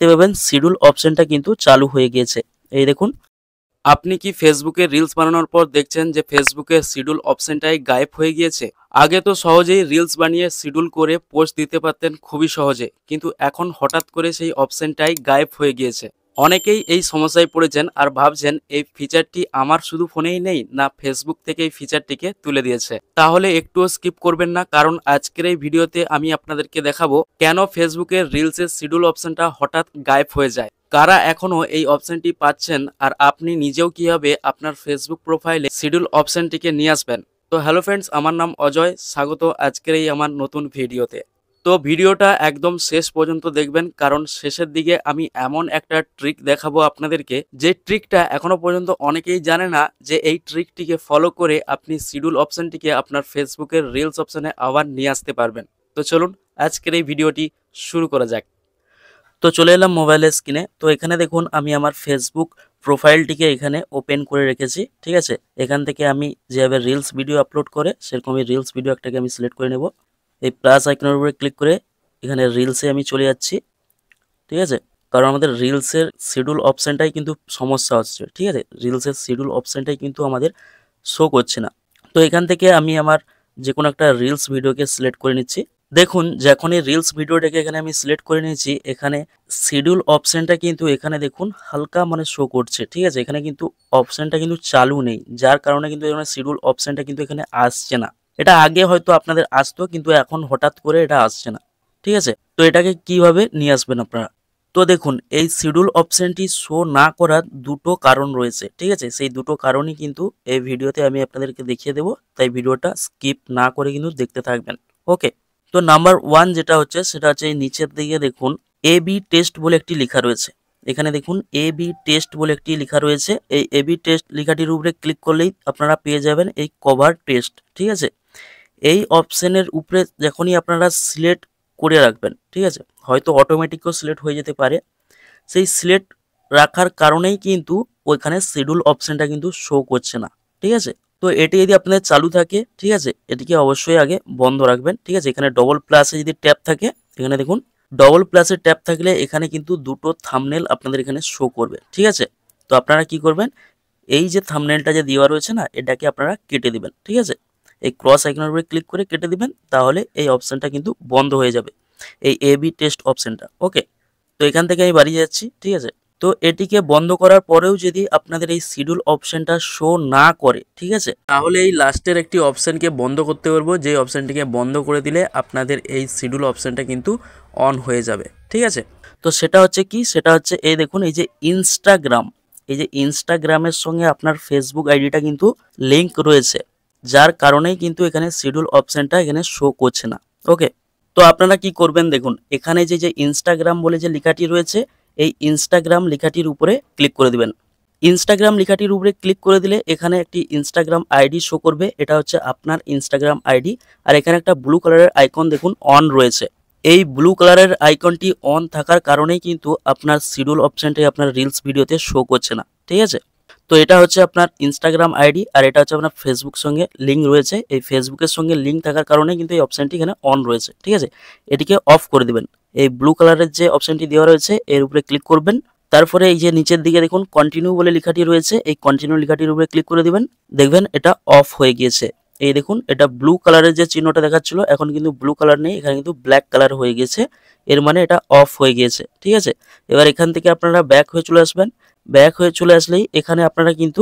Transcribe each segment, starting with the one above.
দেখতে পাবেন শিডিউল অপশনটা কিন্তু চালু হয়ে গিয়েছে। এই দেখুন, আপনি কি ফেসবুকে রিলস বানানোর পর দেখছেন যে ফেসবুকের শিডিউল অপশনটাই গায়েব হয়ে গিয়েছে? আগে তো সহজেই রিলস বানিয়ে শিডিউল করে পোস্ট দিতে পারতেন খুবই সহজে, কিন্তু এখন হঠাৎ করে সেই অপশনটাই গায়েব হয়ে গিয়েছে। অনেকেই এই সমস্যায় পড়েছেন আর ভাবছেন এই ফিচারটি আমার শুধু ফোনেই নেই, না ফেসবুক থেকে এই ফিচারটিকে তুলে দিয়েছে। তাহলে একটুও স্কিপ করবেন না, কারণ আজকের এই ভিডিওতে আমি আপনাদেরকে দেখাবো কেন ফেসবুকের রিলসের শিডিউল অপশনটা হঠাৎ গায়েব হয়ে যায়, কারা এখনো এই অপশনটি পাচ্ছেন, আর আপনি নিজেও কিভাবে আপনার ফেসবুক প্রোফাইলে শিডিউল অপশনটিকে নিয়ে আসবেন। তো হ্যালো ফ্রেন্ডস, আমার নাম অজয়, স্বাগত আজকের এই আমার নতুন ভিডিওতে। তো ভিডিওটা একদম শেষ পর্যন্ত দেখবেন, কারণ শেষের দিকে আমি এমন একটা ট্রিক দেখাবো আপনাদেরকে, যে ট্রিকটা এখনো পর্যন্ত অনেকেই জানে না, যে এই ট্রিকটিকে ফলো করে আপনি শিডিউল অপশনটিকে আপনার ফেসবুকের রিলস অপশনে আবার নিয়ে আসতে পারবেন। তো চলুন আজকের এই ভিডিওটি শুরু করা যাক। তো চলে এলাম মোবাইলের স্ক্রিনে। তো এখানে দেখুন, আমি আমার ফেসবুক প্রোফাইলটিকে এখানে ওপেন করে রেখেছি। ঠিক আছে, এখান থেকে আমি যেভাবে রিলস ভিডিও আপলোড করে সেরকমই রিলস ভিডিও একটাকে আমি সিলেক্ট করে নেব। এই প্লাস আইকনের উপরে ক্লিক করে এখানে রিলসে আমি চলে যাচ্ছি। ঠিক আছে, কারণ আমাদের রিলসের শিডিউল অপশানটাই কিন্তু সমস্যা হচ্ছে। ঠিক আছে, রিলসের শিডিউল অপশানটাই কিন্তু আমাদের শো করছে না। তো এখান থেকে আমি আমার যে কোনো একটা রিলস ভিডিওকে সিলেক্ট করে নিচ্ছি। দেখুন, যখনই রিলস ভিডিওটাকে এখানে আমি সিলেক্ট করে নিয়েছি, এখানে শিডিউল অপশানটা কিন্তু এখানে দেখুন হালকা শো করছে। ঠিক আছে, এখানে কিন্তু অপশানটা কিন্তু চালু নেই, যার কারণে কিন্তু এখানে শিডিউল অপশানটা কিন্তু এখানে আসছে না। এটা আগে হয়তো আপনাদের আসতো, কিন্তু এখন হঠাৎ করে এটা আসছে না। ঠিক আছে, তো এটাকে কিভাবে নিয়ে আসবেন আপনারা? তো দেখুন, এই শিডিউল অপশানটি শো না করার দুটো কারণ রয়েছে। ঠিক আছে, সেই দুটো কারণই কিন্তু এই ভিডিওতে আমি আপনাদেরকে দেখিয়ে দেবো, তাই ভিডিওটা স্কিপ না করে কিন্তু দেখতে থাকবেন। ওকে, তো নাম্বার ওয়ান যেটা হচ্ছে, সেটা হচ্ছে এই নিচের দিকে দেখুন এবি টেস্ট বলে একটি লেখা রয়েছে। এখানে দেখুন এবি টেস্ট বলে একটি লেখা রয়েছে। এই এবি টেস্ট লেখাটির উপরে ক্লিক করলেই আপনারা পেয়ে যাবেন এই কভার টেস্ট। ঠিক আছে, এই অপশনের উপরে যখনই আপনারা সিলেক্ট করে রাখবেন, ঠিক আছে, হয়তো অটোমেটিকও সিলেক্ট হয়ে যেতে পারে, সেই সিলেক্ট রাখার কারণেই কিন্তু ওইখানে শিডিউল অপশনটা কিন্তু শো করছে না। ঠিক আছে, তো এটি যদি আপনাদের চালু থাকে, ঠিক আছে, এটিকে অবশ্যই আগে বন্ধ রাখবেন। ঠিক আছে, এখানে ডবল প্লাসে যদি ট্যাপ থাকে, এখানে দেখুন ডবল প্লাসে ট্যাপ থাকলে এখানে কিন্তু দুটো থাম্বনেল আপনাদের এখানে শো করবে। ঠিক আছে, তো আপনারা কি করবেন, এই যে থাম্বনেলটা যে দেওয়া রয়েছে না, এটাকে আপনারা কেটে দিবেন। ঠিক আছে, এই ক্রস আইকনের উপরে ক্লিক করে কেটে দিবেন, তাহলে এই অপশনটা কিন্তু বন্ধ হয়ে যাবে, এই এবি টেস্ট অপশনটা। ওকে, তো এখান থেকে আমি বাড়িয়ে যাচ্ছি। ঠিক আছে, তো এটিকে বন্ধ করার পরেও যদি আপনাদের এই শিডিউল অপশনটা শো না করে, ঠিক আছে, তাহলে এই লাস্টের একটি অপশনকে বন্ধ করতে পারবো, যে অপশনটিকে বন্ধ করে দিলে আপনাদের এই শিডিউল অপশনটা কিন্তু অন হয়ে যাবে। ঠিক আছে, তো সেটা হচ্ছে কি, সেটা হচ্ছে এই দেখুন, এই যে ইনস্টাগ্রাম, এই যে ইনস্টাগ্রামের সঙ্গে আপনার ফেসবুক আইডিটা কিন্তু লিঙ্ক রয়েছে, যার কারণেই কিন্তু এখানে শিডিউল অপশনটা এখানে শো করছে না। ওকে, তো আপনারা কি করবেন, দেখুন এখানে যে যে ইনস্টাগ্রাম বলে যে লেখাটি রয়েছে, এই ইনস্টাগ্রাম লেখাটির উপরে ক্লিক করে দিবেন। ইনস্টাগ্রাম লেখাটির উপরে ক্লিক করে দিলে এখানে একটি ইনস্টাগ্রাম আইডি শো করবে, এটা হচ্ছে আপনার ইনস্টাগ্রাম আইডি। আর এখানে একটা ব্লু কালারের আইকন দেখুন অন রয়েছে। এই ব্লু কালারের আইকনটি অন থাকার কারণেই কিন্তু আপনার শিডিউল অপশনটাই আপনার রিলস ভিডিওতে শো করছে না। ঠিক আছে, তো এটা হচ্ছে আপনার ইনস্টাগ্রাম আইডি, আর এটা হচ্ছে আপনার ফেসবুক সঙ্গে লিঙ্ক রয়েছে। এই ফেসবুকের সঙ্গে লিঙ্ক থাকার কারণে কিন্তু এই অপশনটি এখানে অন রয়েছে। ঠিক আছে, এটিকে অফ করে দিবেন। এই ব্লু কালারের যে অপশনটি দেওয়া রয়েছে এর উপরে ক্লিক করবেন। তারপরে এই যে নিচের দিকে দেখুন কন্টিনিউ বলে লেখাটি রয়েছে, এই কন্টিনিউ লেখাটির উপরে ক্লিক করে দিবেন। দেখবেন এটা অফ হয়ে গিয়েছে। এই দেখুন, এটা ব্লু কালারের যে চিহ্নটা দেখাচ্ছিল, এখন কিন্তু ব্লু কালার নেই, এখানে কিন্তু ব্ল্যাক কালার হয়ে গেছে। এর মানে এটা অফ হয়ে গিয়েছে। ঠিক আছে, এবার এখান থেকে আপনারা ব্যাক হয়ে চলে আসবেন। ব্যাক হয়ে চলে আসলেই এখানে আপনারা কিন্তু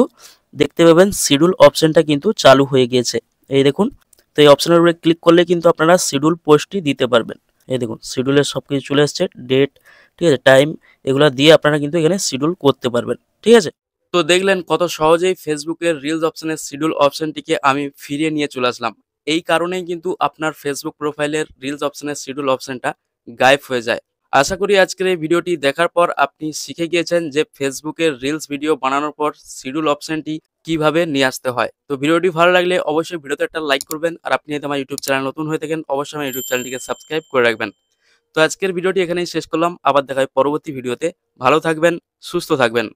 দেখতে পাবেন শিডিউল অপশনটা কিন্তু চালু হয়ে গিয়েছে। এই দেখুন, তো এই অপশনের উপরে ক্লিক করলে কিন্তু আপনারা শিডিউল পোস্টটি দিতে পারবেন। এই দেখুন, শিডিউলের সব কিছু চলে আসছে, ডেট, ঠিক আছে, টাইম, এগুলো দিয়ে আপনারা কিন্তু এখানে শিডিউল করতে পারবেন। ঠিক আছে, তো দেখলেন কত সহজেই ফেসবুকের রিলস অপশনের শিডিউল অপশনটিকে আমি ফিরিয়ে নিয়ে চলে আসলাম। এই কারণেই কিন্তু আপনার ফেসবুক প্রোফাইলের রিলস অপশনের শিডিউল অপশনটা গায়েব হয়ে যায়। আশা করি আজকের এই ভিডিওটি দেখার পর আপনি শিখে গিয়েছেন যে ফেসবুকের রিলস ভিডিও বানানোর পর শিডিউল অপশনটি কিভাবে নিয়ে আসতে হয়। তো ভিডিওটি ভালো লাগলে অবশ্যই ভিডিওতে একটা লাইক করবেন, আর আপনি যদি আমার ইউটিউব চ্যানেল নতুন হয়ে থাকেন অবশ্যই আমার ইউটিউব চ্যানেলটিকে সাবস্ক্রাইব করে রাখবেন। তো আজকের ভিডিওটি এখানেই শেষ করলাম, আবার দেখা হয় পরবর্তী ভিডিওতে। ভালো থাকবেন, সুস্থ থাকবেন।